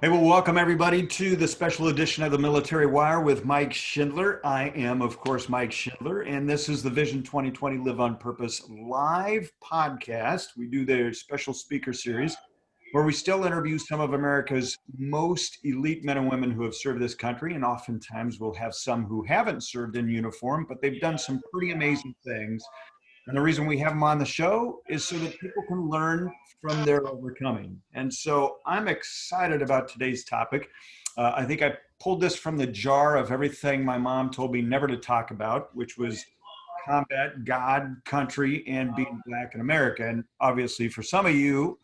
Hey, well, welcome everybody to the special edition of the Military Wire with Mike Schindler. I am, of course, Mike Schindler, and this is the Vision 2020 Live on Purpose live podcast. We do their special speaker series where we still interview some of America's most elite men and women who have served this country, and oftentimes we'll have some who haven't served in uniform, but they've done some pretty amazing things. And the reason we have them on the show is so that people can learn from their overcoming. And so I'm excited about today's topic. I think I pulled this from the jar of everything my mom told me never to talk about, which was combat, God, country, and being Black in America. And obviously for some of you,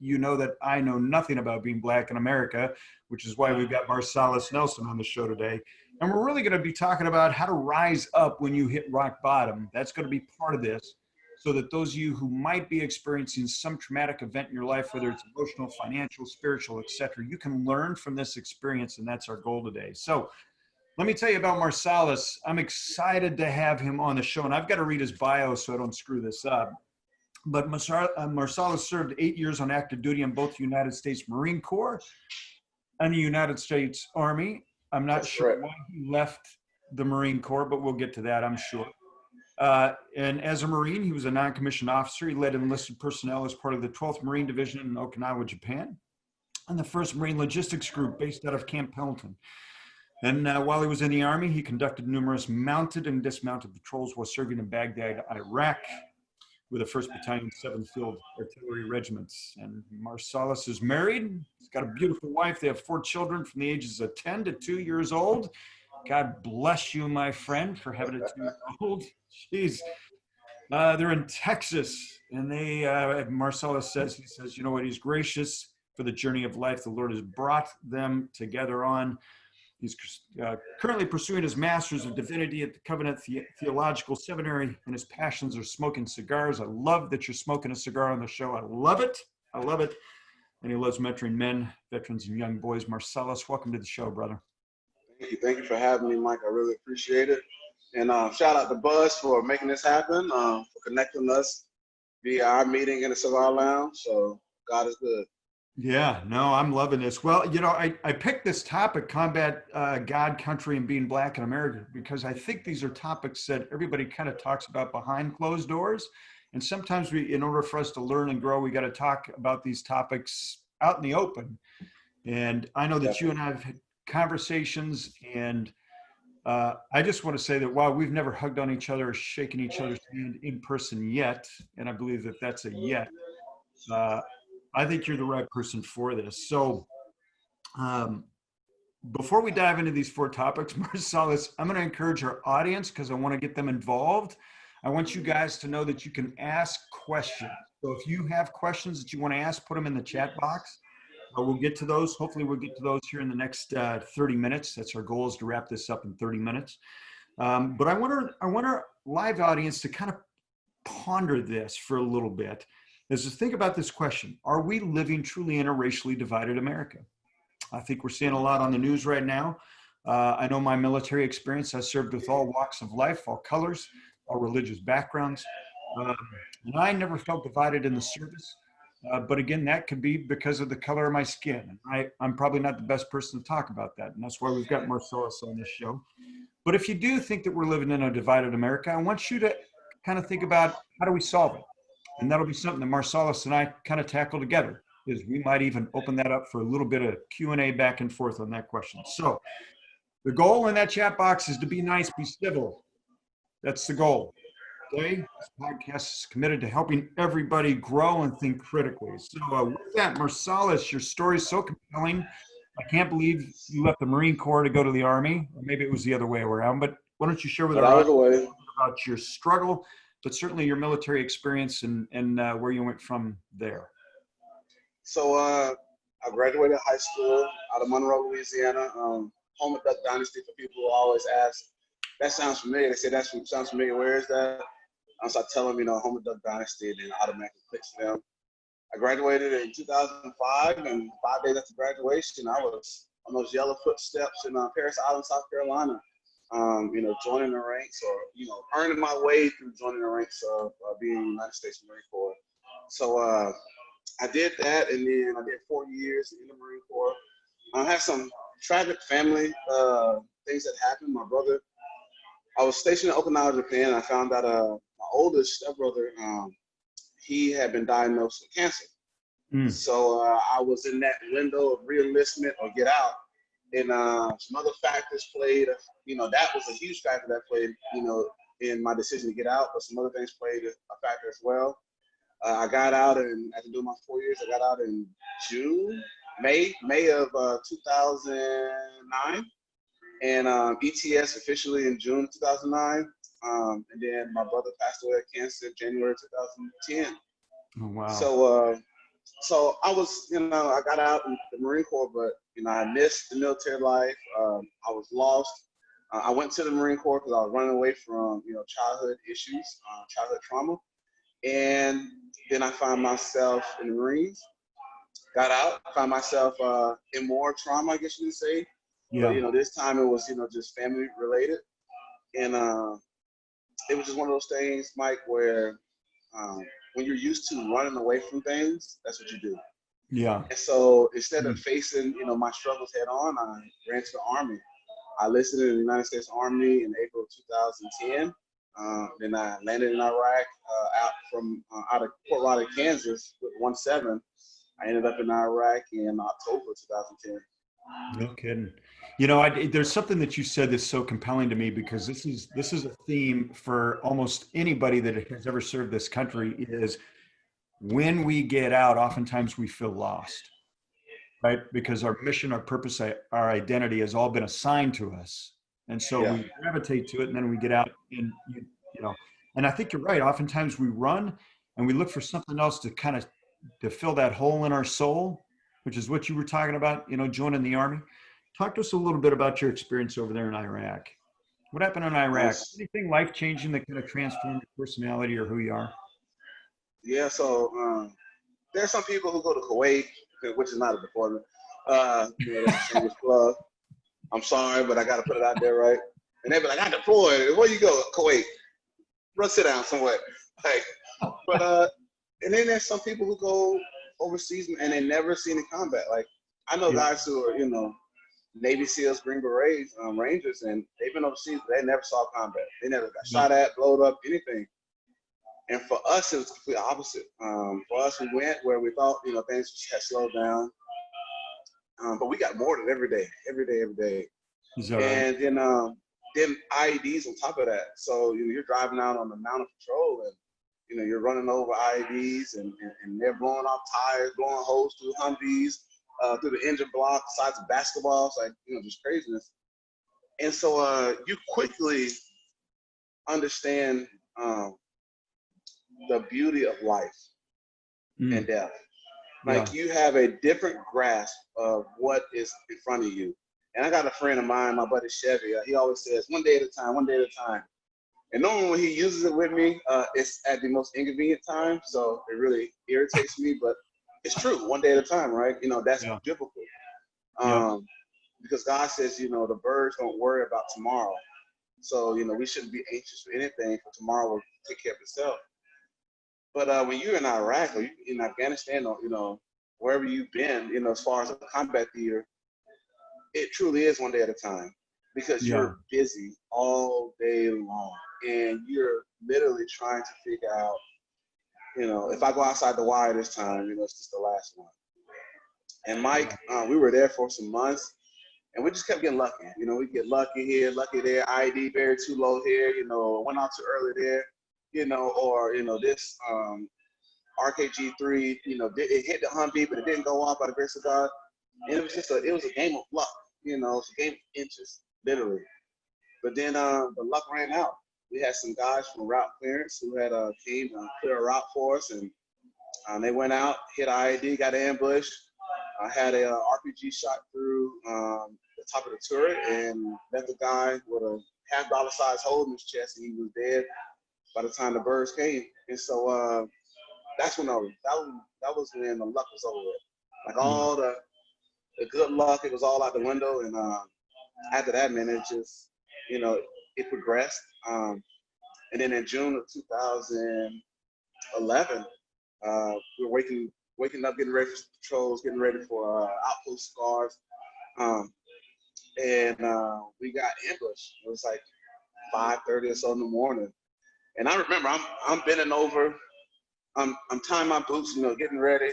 you know that I know nothing about being Black in America, which is why we've got Marselis Nelson on the show today. And we're really going to be talking about how to rise up when you hit rock bottom. That's going to be part of this, so that those of you who might be experiencing some traumatic event in your life, whether it's emotional, financial, spiritual, etc., you can learn from this experience, and that's our goal today. So let me tell you about Marselis. I'm excited to have him on the show, and I've got to read his bio so I don't screw this up. But Marselis served 8 years on active duty in both the United States Marine Corps and the United States Army. I'm not sure why he left the Marine Corps, but we'll get to that, I'm sure. And as a Marine, he was a non-commissioned officer. He led enlisted personnel as part of the 12th Marine Division in Okinawa, Japan, and the 1st Marine Logistics Group based out of Camp Pendleton. And while he was in the Army, he conducted numerous mounted and dismounted patrols while serving in Baghdad, Iraq, with the 1st Battalion, 7th Field Artillery Regiments. And Marselis is married. He's got a beautiful wife. They have 4 children from the ages of 10 to 2 years old. God bless you, my friend, for having a 2-year-old. Jeez. They're in Texas, and Marselis says, you know what, he's gracious for the journey of life the Lord has brought them together on. He's currently pursuing his Master's of Divinity at the Covenant Theological Seminary, and his passions are smoking cigars. I love that you're smoking a cigar on the show. I love it. I love it. And he loves mentoring men, veterans, and young boys. Marselis, welcome to the show, brother. Thank you. Thank you for having me, Mike. I really appreciate it. And shout out to Buzz for making this happen, for connecting us via our meeting in the Cigar Lounge. So God is good. Yeah, no, I'm loving this. Well, you know, I picked this topic, combat, God, country, and being Black in America, because I think these are topics that everybody kind of talks about behind closed doors. And sometimes in order for us to learn and grow, we got to talk about these topics out in the open. And I know that you and I have had conversations, and I just want to say that while we've never hugged on each other or shaken each other's hand in person yet, and I believe that that's a yet, I think you're the right person for this. So before we dive into these 4 topics, Marselis, I'm going to encourage our audience, because I want to get them involved. I want you guys to know that you can ask questions. So if you have questions that you want to ask, put them in the chat box. We'll get to those. Hopefully we'll get to those here in the next 30 minutes. That's our goal, is to wrap this up in 30 minutes. But I want our live audience to kind of ponder this for a little bit. Is to think about this question: are we living truly in a racially divided America? I think we're seeing a lot on the news right now. I know my military experience, I served with all walks of life, all colors, all religious backgrounds. And I never felt divided in the service. But again, that could be because of the color of my skin. I'm probably not the best person to talk about that. And that's why we've got Marselis on this show. But if you do think that we're living in a divided America, I want you to kind of think about, how do we solve it? And that'll be something that Marselis and I kind of tackle together, is we might even open that up for a little bit of Q&A back and forth on that question. So the goal in that chat box is to be nice, be civil. That's the goal. Okay? This podcast is committed to helping everybody grow and think critically. So with that, Marselis, your story is so compelling. I can't believe you left the Marine Corps to go to the Army. Or maybe it was the other way around. But why don't you share with our audience about your struggle, but certainly your military experience and where you went from there. So I graduated high school out of Monroe, Louisiana. Home of Duck Dynasty, for people who always ask, that sounds familiar. They say, that sounds familiar. Where is that? So I tell them, Home of Duck Dynasty, and then automatically clicks to them. I graduated in 2005, and 5 days after graduation, I was on those yellow footsteps in Parris Island, South Carolina. Joining the ranks, or, earning my way through joining the ranks of being in the United States Marine Corps. So I did that, and then I did 4 years in the Marine Corps. I had some tragic family things that happened. My brother, I was stationed in Okinawa, Japan, and I found out my oldest stepbrother, he had been diagnosed with cancer. Mm. So I was in that window of reenlistment or get out. And some other factors played, that was a huge factor that played, in my decision to get out, but some other things played a factor as well. I got out, and after doing my 4 years, I got out in May of 2009, and ETS officially in June 2009. And then my brother passed away of cancer in January 2010. Oh, wow. So I was, I got out in the Marine Corps, but, I missed the military life. I was lost. I went to the Marine Corps because I was running away from, childhood issues, childhood trauma. And then I found myself in the Marines, got out, found myself in more trauma, I guess you could say. Yeah. But, this time it was, just family related. And it was just one of those things, Mike, where when you're used to running away from things, that's what you do. Yeah. And so instead of facing, my struggles head on, I ran to the Army. I enlisted in the United States Army in April of 2010. Then I landed in Iraq out of Port Riley, Kansas with 1-7. I ended up in Iraq in October 2010. No kidding. There's something that you said that's so compelling to me, because this is a theme for almost anybody that has ever served this country. Is when we get out, oftentimes we feel lost, right? Because our mission, our purpose, our identity has all been assigned to us, and so we gravitate to it, and then we get out, and and I think you're right. Oftentimes we run and we look for something else to fill that hole in our soul, which is what you were talking about, joining the Army. Talk to us a little bit about your experience over there in Iraq. What happened in Iraq? Anything life-changing that could have transformed your personality or who you are? Yeah, so there are some people who go to Kuwait, which is not a deployment. That's a shameless plug. I'm sorry, but I got to put it out there, right? And they be like, I deployed. Where you go? Kuwait. Run, sit down somewhere. And then there's some people who go overseas and they never seen in combat. Like, I know guys who are, Navy SEALs, Green Berets, Rangers, and they've been overseas, but they never saw combat. They never got shot at, blowed up, anything. And for us, it was completely opposite. For us, we went where we thought, things had slowed down. But we got mortared every day. Is that right? And then IEDs on top of that. So you're driving out on the mountain patrol, and you're running over IEDs, and they're blowing off tires, blowing holes through Humvees, through the engine block, the sides of basketballs, like just craziness. And so you quickly understand the beauty of life and death. Like you have a different grasp of what is in front of you. And I got a friend of mine, my buddy Chevy. He always says, one day at a time, one day at a time. And normally when he uses it with me, it's at the most inconvenient time. So it really irritates me, but it's true. One day at a time, right? That's biblical. Because God says, the birds don't worry about tomorrow. So, we shouldn't be anxious for anything, for tomorrow will take care of itself. But when you're in Iraq or you're in Afghanistan or, wherever you've been, as far as a combat theater, it truly is one day at a time, because you're busy all day long and you're literally trying to figure out, if I go outside the wire this time, it's just the last one. And Mike, we were there for some months and we just kept getting lucky. We get lucky here, lucky there, ID buried too low here, went out too early there, or, this RKG3, it hit the Humvee, but it didn't go off by the grace of God. And it was just it was a game of luck, it's a game of inches, literally. But then the luck ran out. We had some guys from route clearance who had came to clear a route for us, and they went out, hit IED, got ambushed. I had a RPG shot through the top of the turret and left the guy with a $half size hole in his chest, and he was dead by the time the birds came. And so that's when that was when the luck was over with. Like all the good luck, it was all out the window. And after that, man, it just, it progressed. And then in June of 2011, we were waking up, getting ready for patrols, getting ready for outpost scars. Um, and we got ambushed. It was like 5:30 or so in the morning. And I remember I'm bending over. I'm tying my boots, getting ready.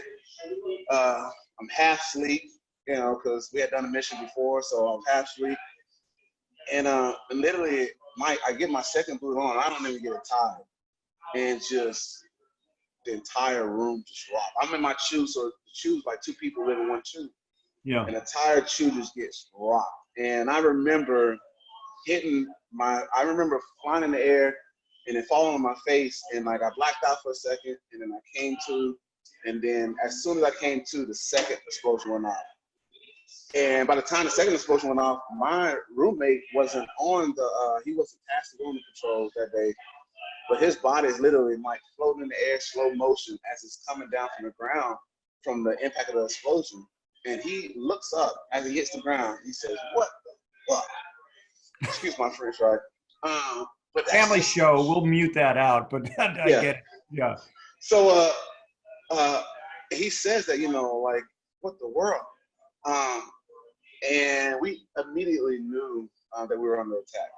I'm half asleep, because we had done a mission before, so I'm half asleep. And literally, I get my second boot on. I don't even get it tied, and just the entire room just rocked. I'm in my shoe, so the shoes like two people live in one shoe. Yeah. And the entire shoe just gets rocked. And I remember I remember flying in the air and then falling on my face, and like I blacked out for a second, and then I came to, and then as soon as I came to, the second explosion went off. And by the time the second explosion went off, my roommate wasn't he wasn't tasked to go on the patrol that day, but his body is literally like floating in the air, slow motion, as it's coming down from the ground from the impact of the explosion. And he looks up as he hits the ground. He says, "What the fuck?" Excuse my French, right? But Family show. We'll mute that out, but I Yeah. get it. Yeah. So he says that, like, what the world? And we immediately knew that we were under attack.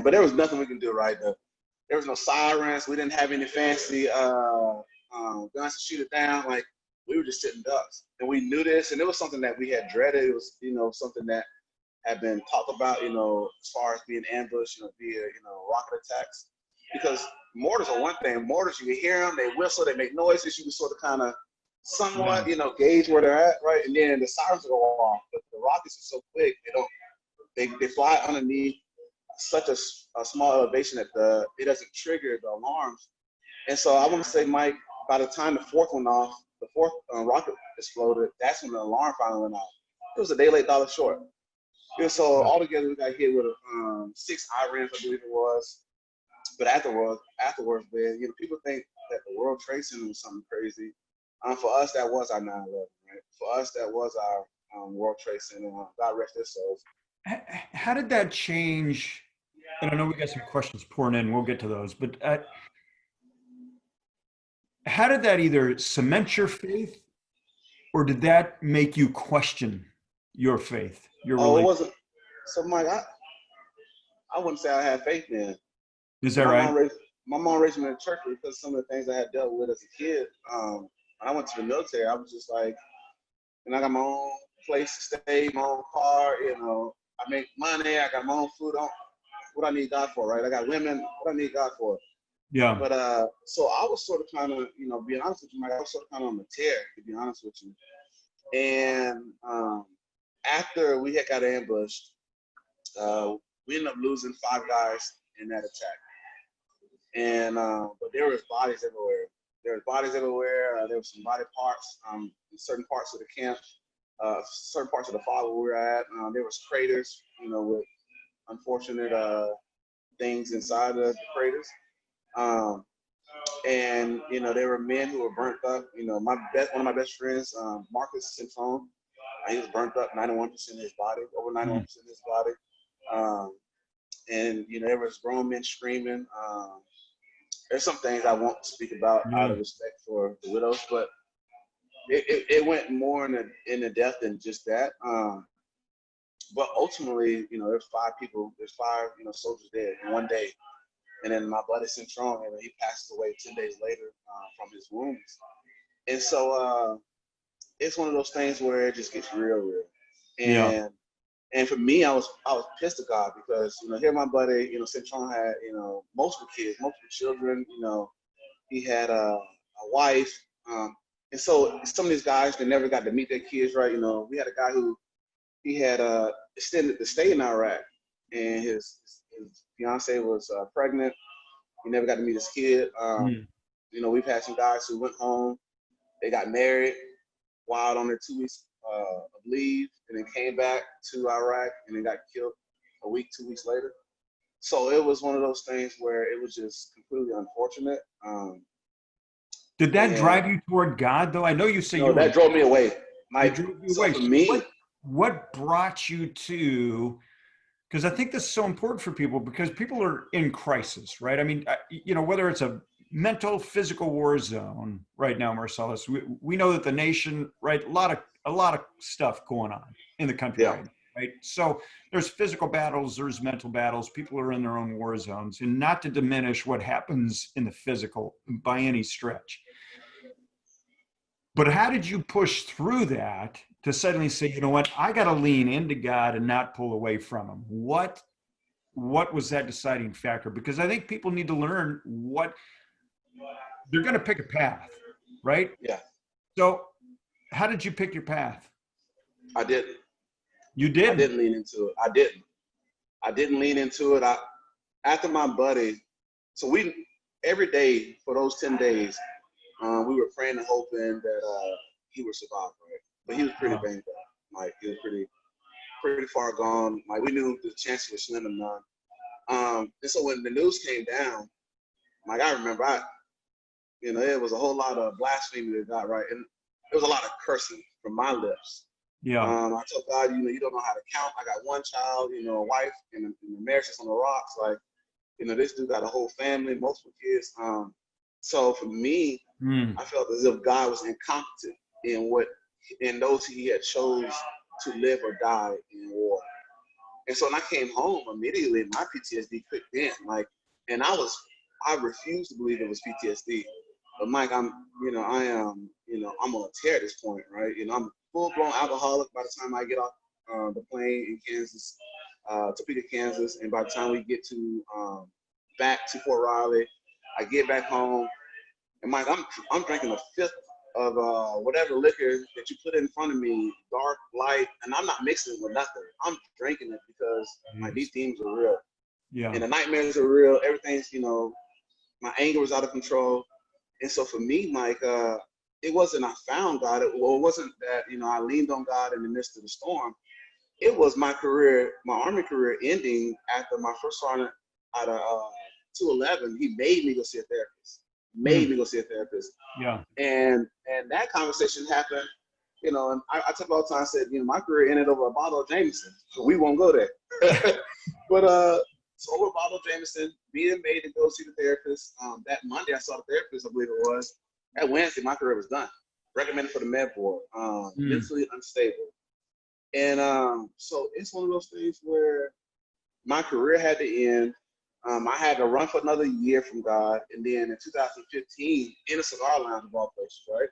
But there was nothing we can do, right? There was no sirens. We didn't have any fancy guns to shoot it down. Like, we were just sitting ducks. And we knew this, and it was something that we had dreaded. It was, something that had been talked about, as far as being ambushed, via, rocket attacks. Because mortars are one thing. Mortars, you can hear them, they whistle, they make noises. You can sort of kind of somewhat, gauge where they're at, right? And then the sirens go off. But the rockets are so quick, they fly underneath such a small elevation that it doesn't trigger the alarms. And so I want to say, Mike, by the time the fourth rocket exploded, that's when the alarm finally went off. It was a day late, dollar short. And so altogether, we got hit with 6 IRAMs, I believe it was. But afterwards, man, people think that the World Trade Center was something crazy. For us, that was our 9/11, right? For us, that was our World Trade Center. God rest their souls. How did that change? And I know we got some questions pouring in. We'll get to those. But how did that either cement your faith, or did that make you question your faith, your religion? It wasn't. So, Mike, I wouldn't say I had faith then. Is that right? My mom raised me in the church because of some of the things I had dealt with as a kid. When I went to the military, I was just like, and I got my own place to stay, my own car, I make money, I got my own food. What I need God for, right? I got women, what I need God for. Yeah. But so I was sort of kind of, being honest with you, Mike, I was sort of kind of on the tear, to be honest with you. And after we had got ambushed, we ended up losing 5 guys in that attack. And but there was bodies everywhere. There were some body parts in certain parts of the camp, certain parts of the fog where we were at. There was craters, with unfortunate things inside of the craters. And there were men who were burnt up. One of my best friends, Marselis Nelson, he was burnt up 91% of his body, over 91% of his body. And there was grown men screaming. There's some things I won't speak about out of respect for the widows, but it went more in the depth than just that. But ultimately, there's 5 people, soldiers dead in one day. And then my buddy Centron, he passes away 10 days later from his wounds. And so it's one of those things where it just gets real. And for me, I was pissed at God because, here my buddy, Centron had, multiple kids, multiple children, he had a wife. And so some of these guys, they never got to meet their kids, right? We had a guy who, he had extended to stay in Iraq, and his fiance was pregnant. He never got to meet his kid. We've had some guys who went home, they got married while on their 2 weeks of leave, and then came back to Iraq and then got killed a week, 2 weeks later. So it was one of those things where it was just completely unfortunate. Did that drive you toward God, though? I know you say that drove me away. For me, what brought you to? Because I think this is so important for people, because people are in crisis, right? I mean, whether it's a mental, physical war zone right now, Marselis, we know that the nation, right, a lot of stuff going on. in the country Yeah. right now, right? So there's physical battles, there's mental battles. People are in their own war zones, and not to diminish what happens in the physical by any stretch. But how did you push through that to suddenly say, you know what, I got to lean into God and not pull away from him? What was that deciding factor? Because I think people need to learn what they're going to pick a path, right? Yeah. So how did you pick your path? I didn't. You I didn't. didn't lean into it. I didn't lean into it. After my buddy, so we every day for those 10 days, we were praying and hoping that he would survive, right? But he was pretty banged up. Like he was pretty far gone. Like we knew the chances were slim to none. And so when the news came down, like I remember, it was a whole lot of blasphemy that got right, and there was a lot of cursing from my lips. Yeah. I told God, you don't know how to count. I got one child, a wife, and a marriage that's on the rocks. Like, this dude got a whole family, multiple kids. So for me, I felt as if God was incompetent in those he had chose to live or die in war. And so when I came home, immediately my PTSD kicked in. And I refused to believe it was PTSD. But Mike, I'm on a tear at this point, right? I'm full-blown alcoholic by the time I get off the plane in Kansas, Topeka, Kansas, and by the time we get to back to Fort Riley, I get back home, and Mike, I'm drinking a fifth of whatever liquor that you put in front of me, dark, light, and I'm not mixing it with nothing. I'm drinking it because these demons are real, and the nightmares are real. Everything's my anger was out of control, and so for me, Mike, it wasn't I found God. It wasn't that I leaned on God in the midst of the storm. It was my career, my Army career ending after my first sergeant out of 211. He made me go see a therapist. Yeah. And that conversation happened, and I tell all the time, I said, my career ended over a bottle of Jameson, so we won't go there. But so over a bottle of Jameson, being made to go see the therapist. That Monday I saw the therapist, I believe it was. That Wednesday, my career was done. Recommended for the med board, mentally unstable. And so it's one of those things where my career had to end. I had to run for another year from God. And then in 2015, in a cigar lounge of all places, right?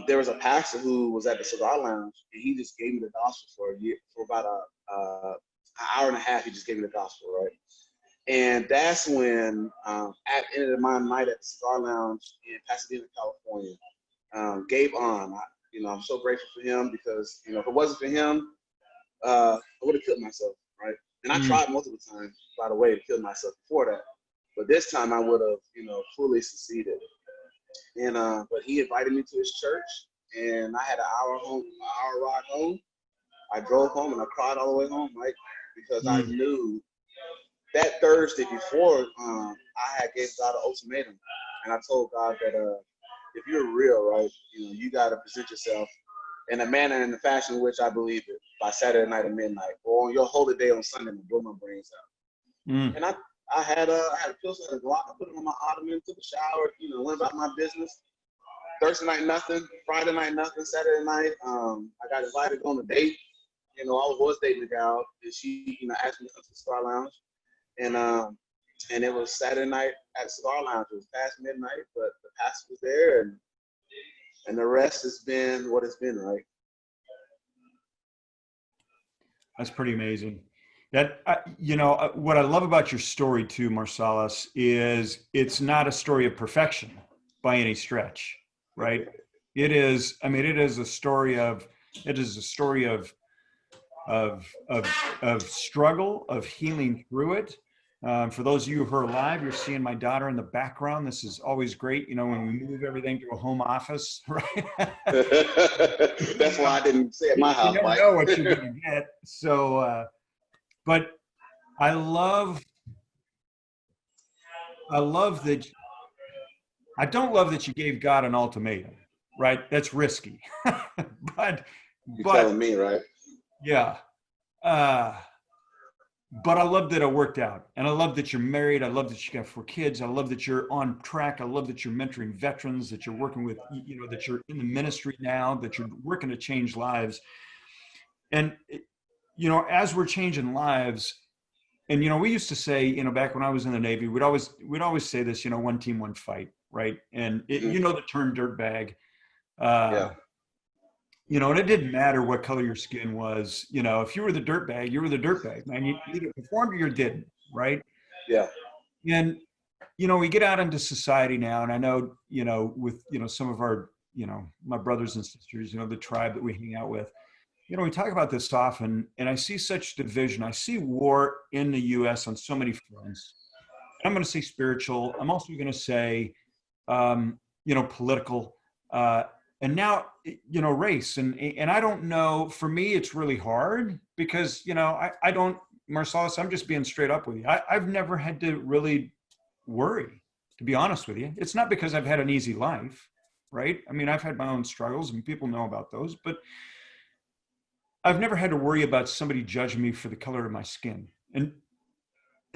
There was a pastor who was at the cigar lounge, and he just gave me the gospel for a year, for about an hour and a half. He just gave me the gospel, right? And that's when, at the end of my night at the cigar lounge in Pasadena, California, Gabe on. I'm so grateful for him because, if it wasn't for him, I would have killed myself, right? And I tried multiple times, by the way, to kill myself before that. But this time I would have, fully succeeded. And but he invited me to his church, and I had an hour ride home. I drove home and I cried all the way home, right? Because I knew that Thursday before, I had gave God an ultimatum, and I told God that if you're real, right, you got to present yourself in a manner and the fashion in which I believe it by Saturday night at midnight, or on your holy day on Sunday and blow my brains out. And I had a pistol and a Glock. I put it on my ottoman, took a shower, went about my business. Thursday night, nothing. Friday night, nothing. Saturday night, I got invited on a date. I was dating a gal, and she, asked me to come to the Cigar Lounge. And it was Saturday night at the Cigar Lounge. It was past midnight, but the pastor was there, and the rest has been what it's been, right? That's pretty amazing. That, what I love about your story too, Marselis, is it's not a story of perfection by any stretch, right? It is a story of struggle, of healing through it. For those of you who are live, you're seeing my daughter in the background. This is always great, when we move everything to a home office, right? That's why I didn't say at my house, you never know what you're going to get. So, but I love that. I don't love that you gave God an ultimatum, right? That's risky. but you're telling me, right? Yeah. But I love that it worked out. And I love that you're married. I love that you got 4 kids. I love that you're on track. I love that you're mentoring veterans, that you're working with, that you're in the ministry now, that you're working to change lives. And, you know, as we're changing lives, and, you know, we used to say, you know, back when I was in the Navy, we'd always say this, you know, one team, one fight, right? And Hmm. you know, the term dirtbag, Yeah. you know, and it didn't matter what color your skin was. You know, if you were the dirtbag, you were the dirtbag, man. You either performed or you didn't, right? Yeah. And, you know, we get out into society now, and I know, you know, with, you know, some of our, you know, my brothers and sisters, you know, the tribe that we hang out with, you know, we talk about this often, and I see such division. I see war in the US on so many fronts. I'm going to say spiritual. I'm also going to say, you know, political, and now, you know, race. And I don't know. For me, it's really hard because, you know, I don't, Marsalis. I'm just being straight up with you. I've never had to really worry, to be honest with you. It's not because I've had an easy life, right? I mean, I've had my own struggles, and people know about those, but I've never had to worry about somebody judging me for the color of my skin. And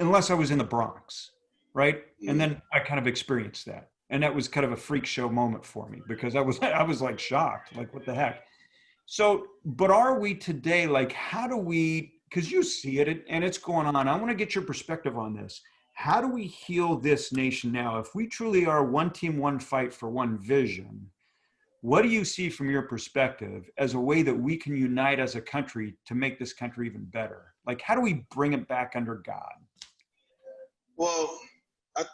unless I was in the Bronx, right? And Mm. then I kind of experienced that. And that was kind of a freak show moment for me because I was like shocked, like what the heck. So, but are we today, like, how do we, because you see it and it's going on. I want to get your perspective on this. How do we heal this nation now? If we truly are one team, one fight for one vision, what do you see from your perspective as a way that we can unite as a country to make this country even better? Like, how do we bring it back under God? Well, I,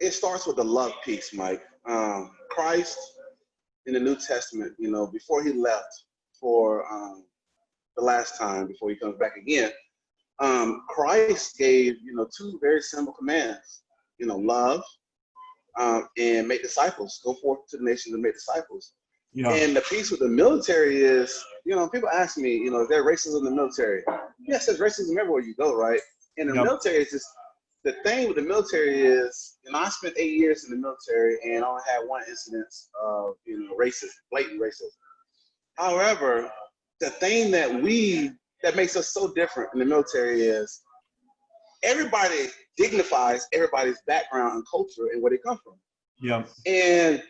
it starts with the love piece, Mike. Christ in the New Testament, you know, before he left for the last time, before he comes back again, Christ gave, you know, two very simple commands, you know, love and make disciples, go forth to the nations and make disciples. Yeah. And the piece with the military is, you know, people ask me, you know, is there racism in the military? Yes, there's racism everywhere you go, right? And the Yep. military is just, the thing with the military is, you know, I spent 8 years in the military and I only had one incidence of, you know, racism, blatant racism. However, the thing that makes us so different in the military is everybody dignifies everybody's background and culture and where they come from. Yeah. And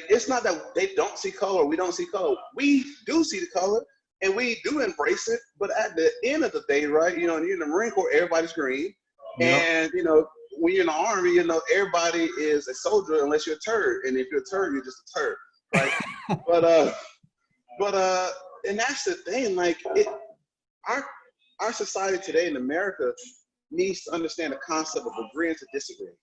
it's not that they don't see color, we don't see color. We do see the color and we do embrace it. But at the end of the day, right, you know, you're in the Marine Corps, everybody's green. Yep. And, you know, when you're in the Army, you know, everybody is a soldier unless you're a turd. And if you're a turd, you're just a turd, right? but, and that's the thing, like, our society today in America needs to understand the concept of agreeing to disagree.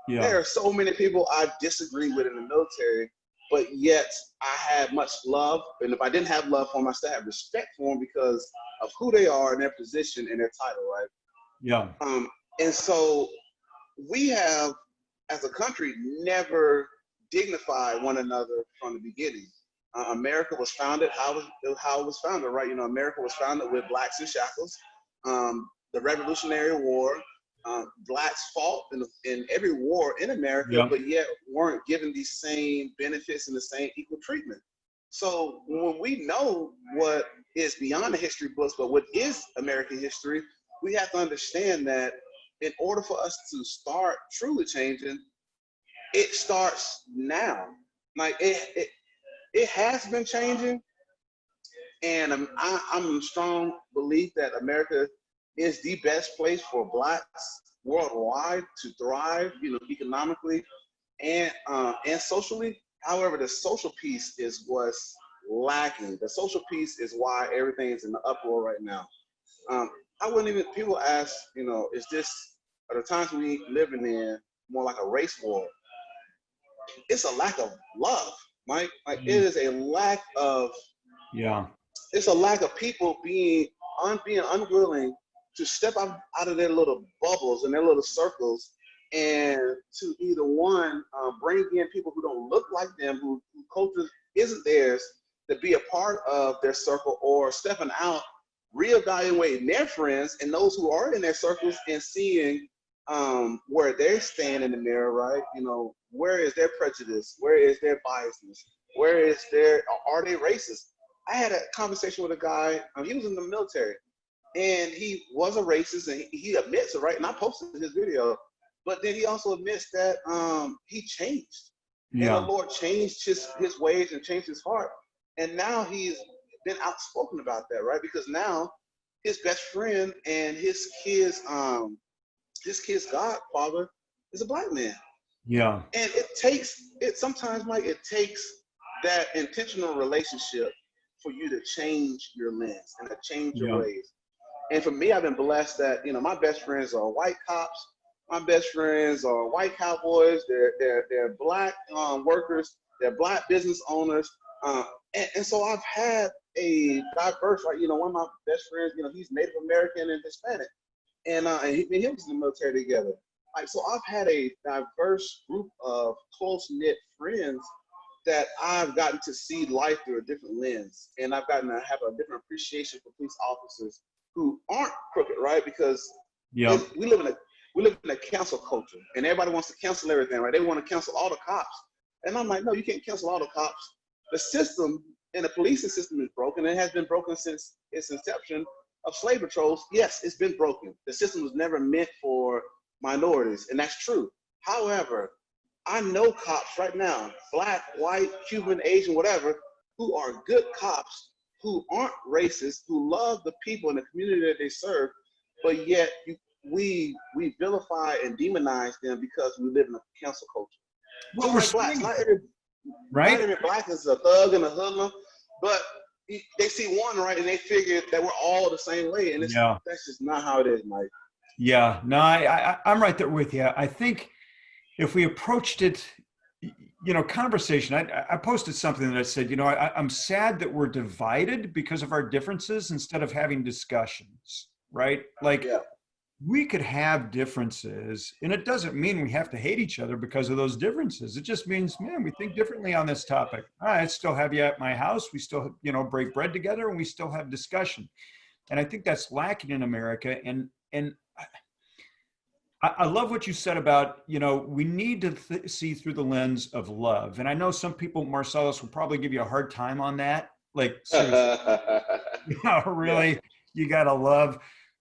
Yeah. There are so many people I disagree with in the military, but yet I had much love. And if I didn't have love for them, I still have respect for them because of who they are and their position and their title, right? Yeah. And so we have, as a country, never dignified one another from the beginning. America was founded how it was founded, right? You know, America was founded with blacks in shackles. The Revolutionary War, blacks fought in every war in America, Yeah. but yet weren't given these same benefits and the same equal treatment. So when we know what is beyond the history books, but what is American history, we have to understand that in order for us to start truly changing, it starts now. Like it has been changing, and I'm a strong belief that America is the best place for blacks worldwide to thrive, you know, economically and socially. However, the social piece is what's lacking. The social piece is why everything is in the uproar right now. I wouldn't even, people ask, you know, are the times we living in more like a race war? It's a lack of love, Mike. Like it is a lack of, Yeah. it's a lack of people being unwilling to step out of their little bubbles and their little circles and to either one, bring in people who don't look like them, who culture isn't theirs, to be a part of their circle, or stepping out, reevaluating their friends and those who are in their circles and seeing where they stand in the mirror, right? You know, where is their prejudice? Where is their biasness? Are they racist? I had a conversation with a guy, he was in the military, and he was a racist, and he admits it, right? And I posted his video, but then he also admits that he changed, and the Yeah. Lord changed his ways and changed his heart, and now been outspoken about that, right? Because now his best friend and his kid's godfather is a black man. Yeah. And sometimes, Mike, it takes that intentional relationship for you to change your lens and to change your Yeah. ways. And for me, I've been blessed that, my best friends are white cops. My best friends are white cowboys. They're black workers. They're black business owners. And so I've had a diverse, right? One of my best friends, he's Native American and Hispanic. And he was in the military together. Like, so I've had a diverse group of close-knit friends that I've gotten to see life through a different lens. And I've gotten to have a different appreciation for police officers who aren't crooked, right? Because Yeah. we live in a cancel culture, and everybody wants to cancel everything, right? They want to cancel all the cops. And I'm like, no, you can't cancel all the cops. The system and the policing system is broken. It has been broken since its inception of slave patrols. Yes, it's been broken. The system was never meant for minorities, and that's true. However, I know cops right now, black, white, Cuban, Asian, whatever, who are good cops, who aren't racist, who love the people in the community that they serve, but yet we vilify and demonize them because we live in a cancel culture. Well, Just we're like blacks, seeing, not right? every black is a thug and a hoodlum, but they see one, right, and they figure that we're all the same way, and Yeah. that's just not how it is, Mike. Yeah. No, I'm right there with you. I think if we approached it, conversation, I posted something that I said, I'm sad that we're divided because of our differences instead of having discussions, right? Like, Yeah. we could have differences, and it doesn't mean we have to hate each other because of those differences. It just means, man, we think differently on this topic. I still have you at my house. We still, break bread together, and we still have discussion. And I think that's lacking in America. And I love what you said about, we need to see through the lens of love. And I know some people, Marselis, will probably give you a hard time on that. Like, seriously, really, Yeah. you got to love,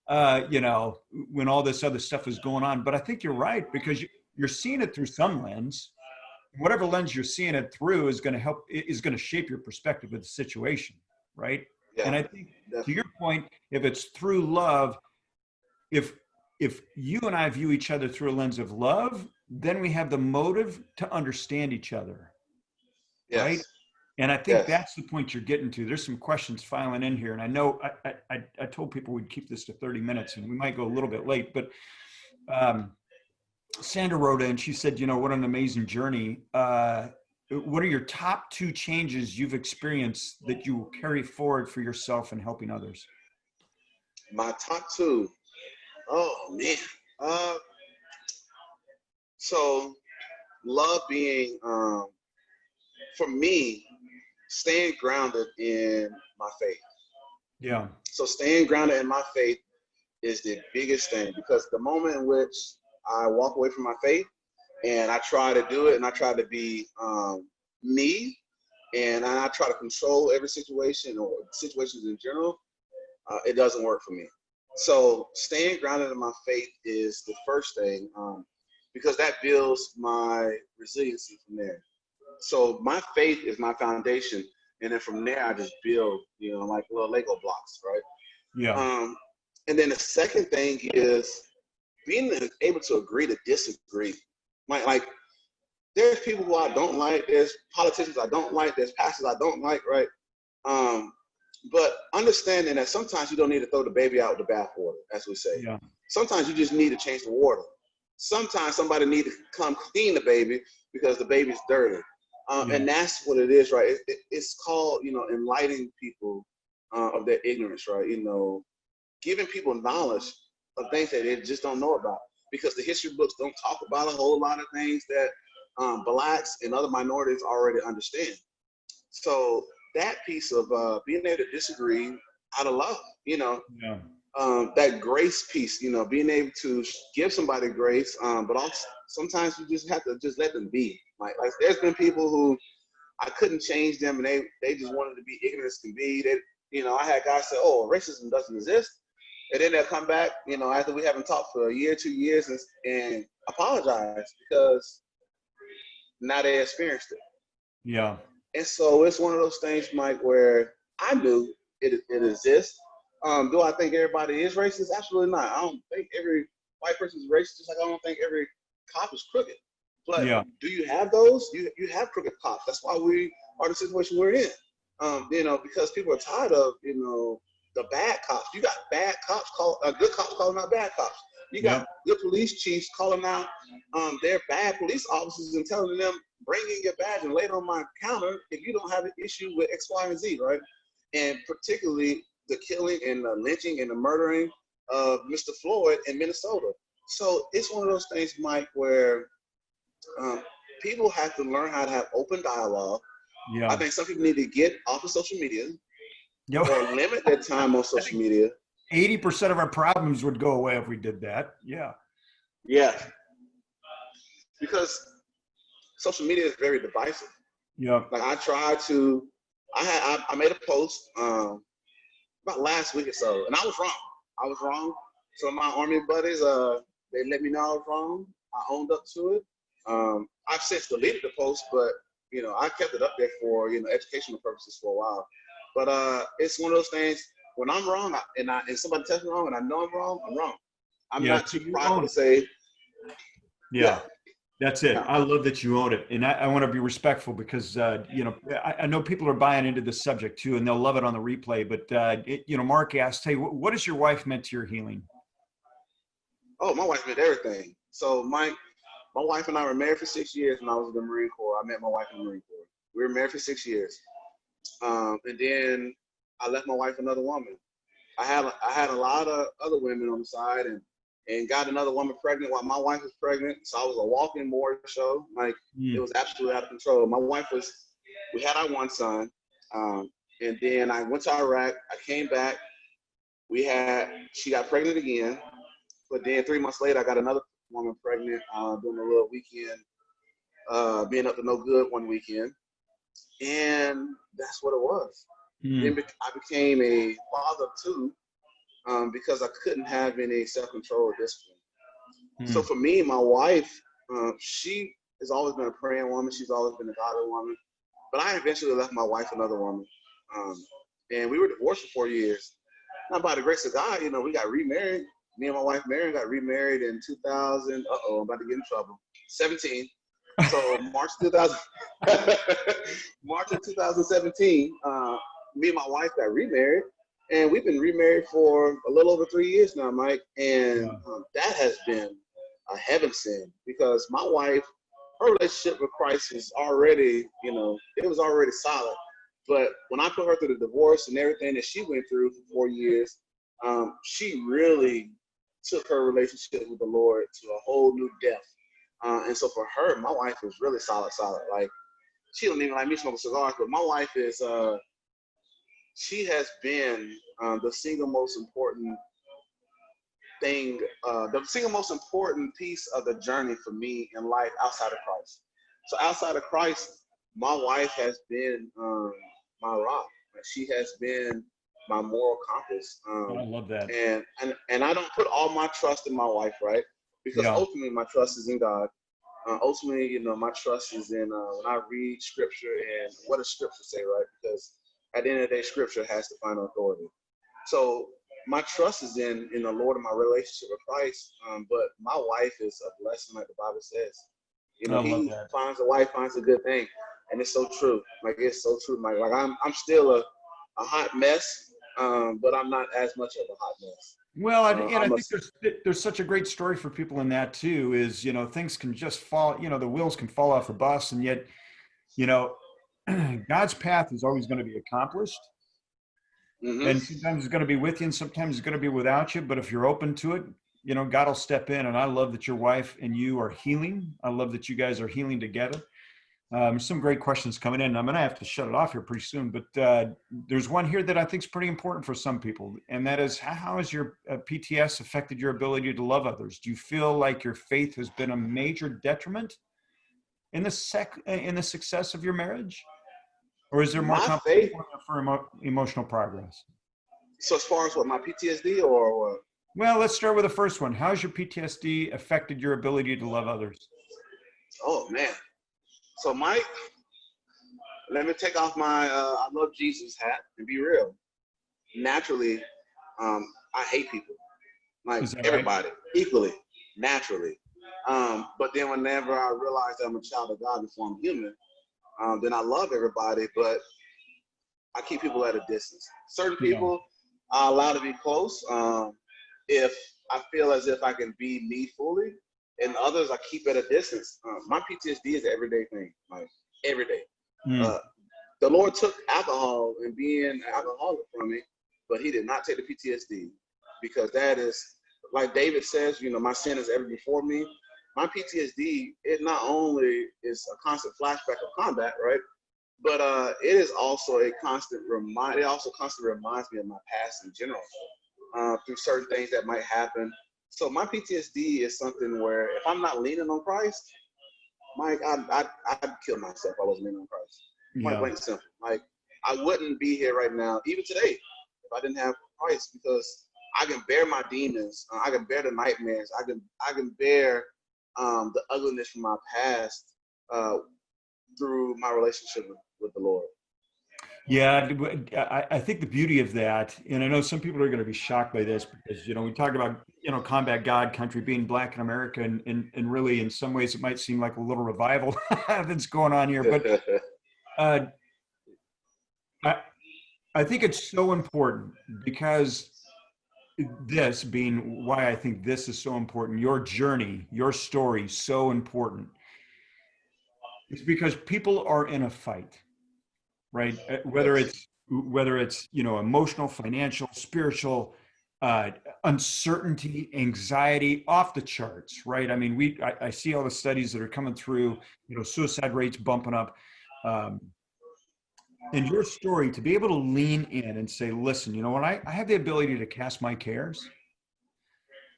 when all this other stuff is going on. But I think you're right, because you're seeing it through some lens. Whatever lens you're seeing it through is going to shape your perspective of the situation, right? Yeah, And I think, to definitely. your point, if it's through love, if you and I view each other through a lens of love, then we have the motive to understand each other, right? Yes. And I think Yes. that's the point you're getting to. There's some questions filing in here, and I know I told people we'd keep this to 30 minutes, and we might go a little bit late, but Sandra wrote in, she said, what an amazing journey. What are your top 2 changes you've experienced that you will carry forward for yourself and helping others? My top 2. Oh man. Uh, so love being, for me, staying grounded in my faith. Yeah. So staying grounded in my faith is the biggest thing, because the moment in which I walk away from my faith and I try to do it and I try to be me, and I try to control every situation or situations in general, it doesn't work for me. So staying grounded in my faith is the first thing, because that builds my resiliency from there. So my faith is my foundation, and then from there I just build, like little Lego blocks, right? Yeah. And then the second thing is being able to agree to disagree. Like there's people who I don't like, there's politicians I don't like, there's pastors I don't like, right? But understanding that sometimes you don't need to throw the baby out with the bathwater, as we say. Yeah. Sometimes you just need to change the water. Sometimes somebody needs to come clean the baby because the baby's dirty. Yeah. And that's what it is, right? It's called, enlightening people of their ignorance, right? Giving people knowledge of things that they just don't know about, because the history books don't talk about a whole lot of things that blacks and other minorities already understand. So that piece of being able to disagree out of love, Yeah. that grace piece, being able to give somebody grace, but also sometimes you just have to just let them be. Like there's been people who I couldn't change them, and they just wanted to be ignorant as can be. I had guys say, "Oh, racism doesn't exist," and then they'll come back, after we haven't talked for a year, 2 years, and apologize because now they experienced it. Yeah. And so it's one of those things, Mike, where I knew it exists. Do I think everybody is racist? Absolutely not. I don't think every white person is racist, just like I don't think every cop is crooked. But Yeah. do you have those? You have crooked cops. That's why we are in the situation we're in. Because people are tired of, the bad cops. You got bad cops good cops calling out bad cops. You got good police chiefs calling out their bad police officers and telling them, bring in your badge and lay it on my counter if you don't have an issue with X, Y, and Z, right? And particularly the killing and the lynching and the murdering of Mr. Floyd in Minnesota. So it's one of those things, Mike, where people have to learn how to have open dialogue. Yeah. I think some people need to get off of social media Yep. or limit their time on social media. 80% of our problems would go away if we did that. Yeah. Yeah. Because social media is very divisive. Yeah. Like I made a post about last week or so, and I was wrong. So my Army buddies, they let me know I was wrong. I owned up to it. I've since deleted the post, but I kept it up there for educational purposes for a while. But it's one of those things. When I'm wrong, and somebody tells me wrong, and I know I'm wrong, I'm wrong. I'm not too prideful to say. Yeah. That's it. Yeah. I love that you own it. And I want to be respectful because, I know people are buying into this subject too, and they'll love it on the replay. But, Mark asked, hey, what has your wife meant to your healing? Oh, my wife meant everything. So my wife and I were married for 6 years when I was in the Marine Corps. I met my wife in the Marine Corps. We were married for 6 years. And then I left my wife another woman. I had a lot of other women on the side and got another woman pregnant while my wife was pregnant. So I was a walking mortar show. Like it was absolutely out of control. We had our one son. And then I went to Iraq. I came back. She got pregnant again. But then 3 months later, I got another woman pregnant doing a little weekend, being up to no good one weekend. And that's what it was. Then I became a father of two because I couldn't have any self-control or discipline. So for me, my wife, she has always been a praying woman. She's always been a godly woman. But I eventually left my wife another woman. And we were divorced for 4 years. Now, by the grace of God, we got remarried. Me and my wife, Mary, got remarried in 2000. I'm about to get in trouble. 17. So March of 2017, me and my wife got remarried, and we've been remarried for a little over 3 years now, Mike. And that has been a heaven send because my wife, her relationship with Christ was already, it was already solid. But when I put her through the divorce and everything that she went through for 4 years, she really took her relationship with the Lord to a whole new depth. And so for her, my wife is really solid. Like, she don't even like me smoking cigars, but my wife is, she has been the single most important thing, the single most important piece of the journey for me in life outside of Christ. So outside of Christ, my wife has been my rock. She has been my moral compass. I love that. And I don't put all my trust in my wife, right? Because ultimately my trust is in God. Ultimately, my trust is in when I read scripture and what does scripture say, right? Because at the end of the day, scripture has the final authority. So my trust is in the Lord and my relationship with Christ. But my wife is a blessing, like the Bible says. He finds a wife, finds a good thing. And it's so true. Like, it's so true. Like I'm still a hot mess, but I'm not as much of a hot mess. Well, I think there's such a great story for people in that too, is, things can just fall, the wheels can fall off the bus, and yet, God's path is always going to be accomplished. Mm-hmm. And sometimes it's going to be with you and sometimes it's going to be without you. But if you're open to it, God will step in. And I love that your wife and you are healing. I love that you guys are healing together. Some great questions coming in. I'm going to have to shut it off here pretty soon, but there's one here that I think is pretty important for some people. And that is, how has your PTS affected your ability to love others? Do you feel like your faith has been a major detriment in the success of your marriage? Or is there more competition for emotional progress? So as far as what, my PTSD or what? Well, let's start with the first one. How has your PTSD affected your ability to love others? Oh, man. So Mike, let me take off my I love Jesus hat and be real. Naturally, I hate people, like Is that right? everybody, equally, naturally. But then whenever I realize that I'm a child of God before I'm human, then I love everybody, but I keep people at a distance. Certain Yeah. people I allow to be close if I feel as if I can be me fully, and others I keep at a distance. My PTSD is an everyday thing, like every day. Mm. Uh, the Lord took alcohol and being an alcoholic from me, but he did not take the PTSD, because that is, like David says, my sin is ever before me. My PTSD, it not only is a constant flashback of combat, right? But it is also a constant remind. It also constantly reminds me of my past in general, through certain things that might happen. So my PTSD is something where if I'm not leaning on Christ, Mike, I'd kill myself if I wasn't leaning on Christ. Point Yeah. blank simple. Like, I wouldn't be here right now, even today, if I didn't have Christ, because I can bear my demons. I can bear the nightmares. I can bear the ugliness from my past through my relationship with the Lord. Yeah, I think the beauty of that, and I know some people are going to be shocked by this because, we talk about, combat God country being black in America, and really in some ways it might seem like a little revival that's going on here. But uh, I think it's so important because this being why I think this is so important, your journey, your story, so important. It's because people are in a fight, right? Yes. Whether it's emotional, financial, spiritual, uncertainty, anxiety, off the charts, right? I mean, I see all the studies that are coming through, suicide rates bumping up. And your story, to be able to lean in and say, listen, you know what, I have the ability to cast my cares,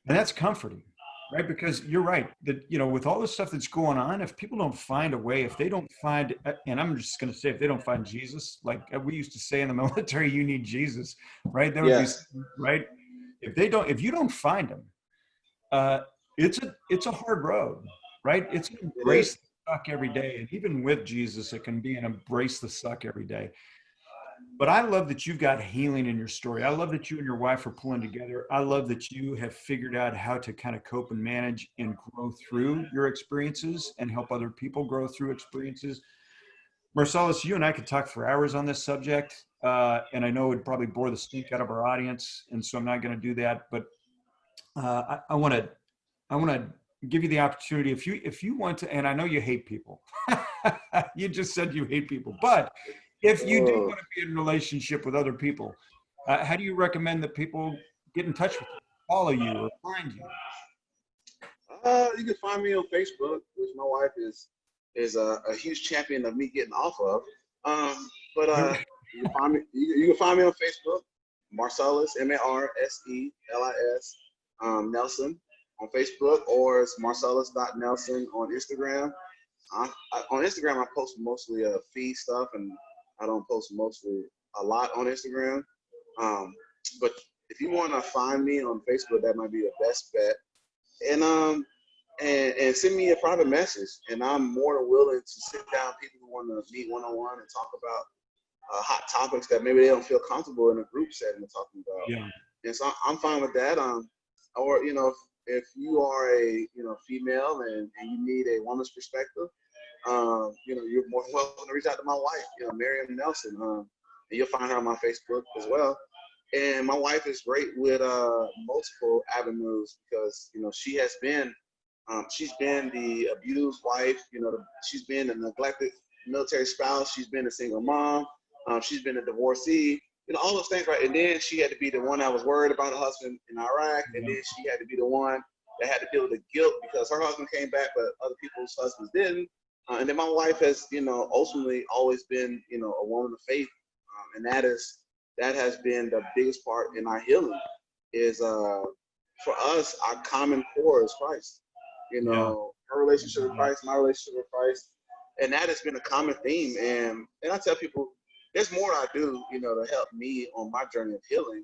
and that's comforting, right? Because you're right that, with all the stuff that's going on, if people don't find a way, if they don't find, and I'm just going to say, if they don't find Jesus, like we used to say in the military, you need Jesus, right? That would be Yes. right. If you don't find him, uh, it's a hard road, right? It's an It embrace is. the suck every day. And even with Jesus, it can be an embrace the suck every day. But I love that you've got healing in your story. I love that you and your wife are pulling together. I love that you have figured out how to kind of cope and manage and grow through your experiences and help other people grow through experiences. Marselis, you and I could talk for hours on this subject, and I know it would probably bore the stink out of our audience, and so I'm not going to do that. But I want to give you the opportunity, if you want to, and I know you hate people. You just said you hate people, but if you do Oh. want to be in a relationship with other people, how do you recommend that people get in touch with you, follow you, or find you? You can find me on Facebook, which my wife is a huge champion of me getting off of. But you can find me. You can find me on Facebook, Marselis Marselis Nelson on Facebook, or it's Marselis.Nelson on Instagram. On Instagram, I post mostly fee stuff, and I don't post mostly a lot on Instagram. But if you want to find me on Facebook, that might be the best bet. And send me a private message, and I'm more than willing to sit down with people who want to meet one-on-one and talk about hot topics that maybe they don't feel comfortable in a group setting of talking about. Yeah. And so I'm fine with that. Or if you are a female and you need a woman's perspective, you're more than welcome to reach out to my wife, Miriam Nelson, and you'll find her on my Facebook as well. And my wife is great with multiple avenues because she's been the abused wife, she's been a neglected military spouse, she's been a single mom, she's been a divorcee, all those things, right? And then she had to be the one that was worried about her husband in Iraq, and then she had to be the one that had to deal with the guilt because her husband came back, but other people's husbands didn't. And then my wife has, ultimately always been, a woman of faith, and that has been the biggest part in our healing. Is for us, our common core is Christ. Yeah. Her relationship with Christ, my relationship with Christ, and that has been a common theme. And I tell people, there's more I do, to help me on my journey of healing.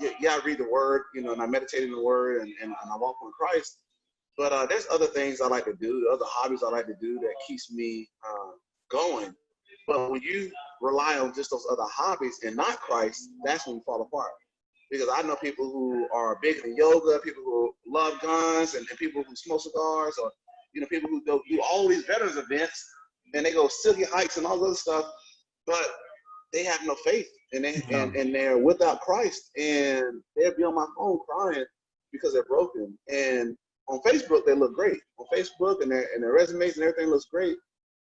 I read the Word, and I meditate in the Word, and I walk with Christ. But there's other things I like to do, other hobbies I like to do that keeps me going. But when you rely on just those other hobbies and not Christ, that's when you fall apart. Because I know people who are big in yoga, people who love guns, and people who smoke cigars, or people who do all these veterans events, and they go silky hikes and all this other stuff, but they have no faith, and they're without Christ, and they'll be on my phone crying because they're broken. And on Facebook, they look great. On Facebook, and their resumes and everything looks great,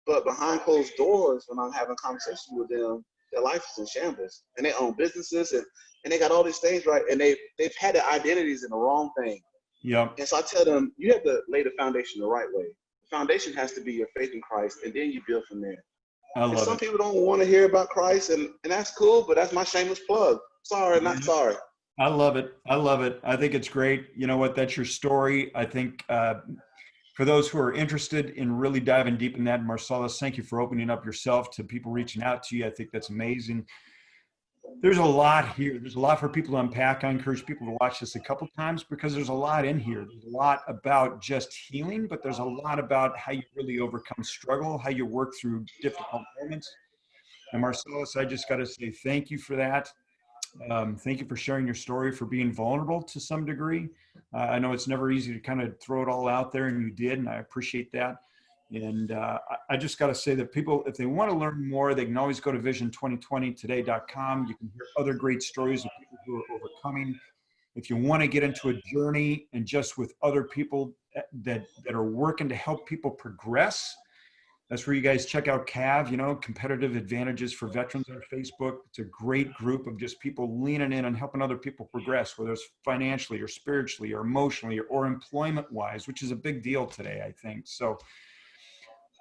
but behind closed doors, when I'm having conversations with them, their life is in shambles, and they own businesses, and they got all these things right, and they've had their identities in the wrong thing. Yeah. And so I tell them, you have to lay the foundation the right way. The foundation has to be your faith in Christ, and then you build from there. I love some people don't want to hear about Christ, and that's cool, but that's my shameless plug. Sorry, not sorry. I love it. I love it. I think it's great. You know what? That's your story. I think for those who are interested in really diving deep in that, Marselis, thank you for opening up yourself to people reaching out to you. I think that's amazing. There's a lot here. There's a lot for people to unpack. I encourage people to watch this a couple times because there's a lot in here. There's a lot about just healing, but there's a lot about how you really overcome struggle, how you work through difficult moments. And Marselis, I just got to say thank you for that. Thank you for sharing your story, for being vulnerable to some degree. I know it's never easy to kind of throw it all out there, and you did, and I appreciate that. And I just got to say that people, if they want to learn more, they can always go to vision2020today.com. You can hear other great stories of people who are overcoming. If you want to get into a journey and just with other people that are working to help people progress, that's where you guys check out CAV, Competitive Advantages for Veterans on Facebook. It's a great group of just people leaning in and helping other people progress, whether it's financially or spiritually or emotionally or employment-wise, which is a big deal today, I think. So,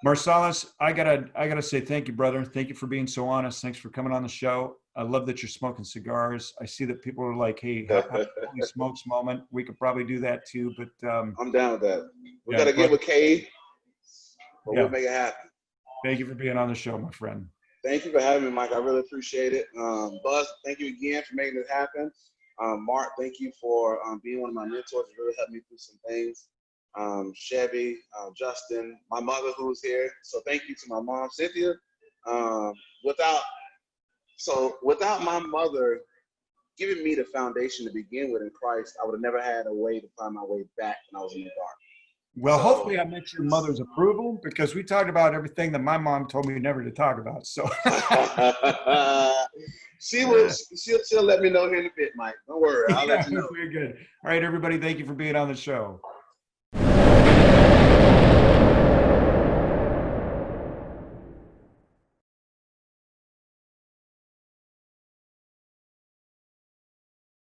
Marselis, I gotta say thank you, brother. Thank you for being so honest. Thanks for coming on the show. I love that you're smoking cigars. I see that people are like, hey, holy smokes moment. We could probably do that too, but I'm down with that. We gotta get with Cade, but we'll make it happen. Thank you for being on the show, my friend. Thank you for having me, Mike. I really appreciate it. Buzz, thank you again for making it happen. Mark, thank you for being one of my mentors. It really helped me through some things. Chevy, Justin, my mother who's here. So thank you to my mom, Cynthia. Without my mother giving me the foundation to begin with in Christ, I would have never had a way to find my way back when I was in the dark. Well, hopefully I met your mother's approval, because we talked about everything that my mom told me never to talk about. So she'll let me know here in a bit, Mike. Don't worry. I'll let you know. Very good. All right, everybody. Thank you for being on the show.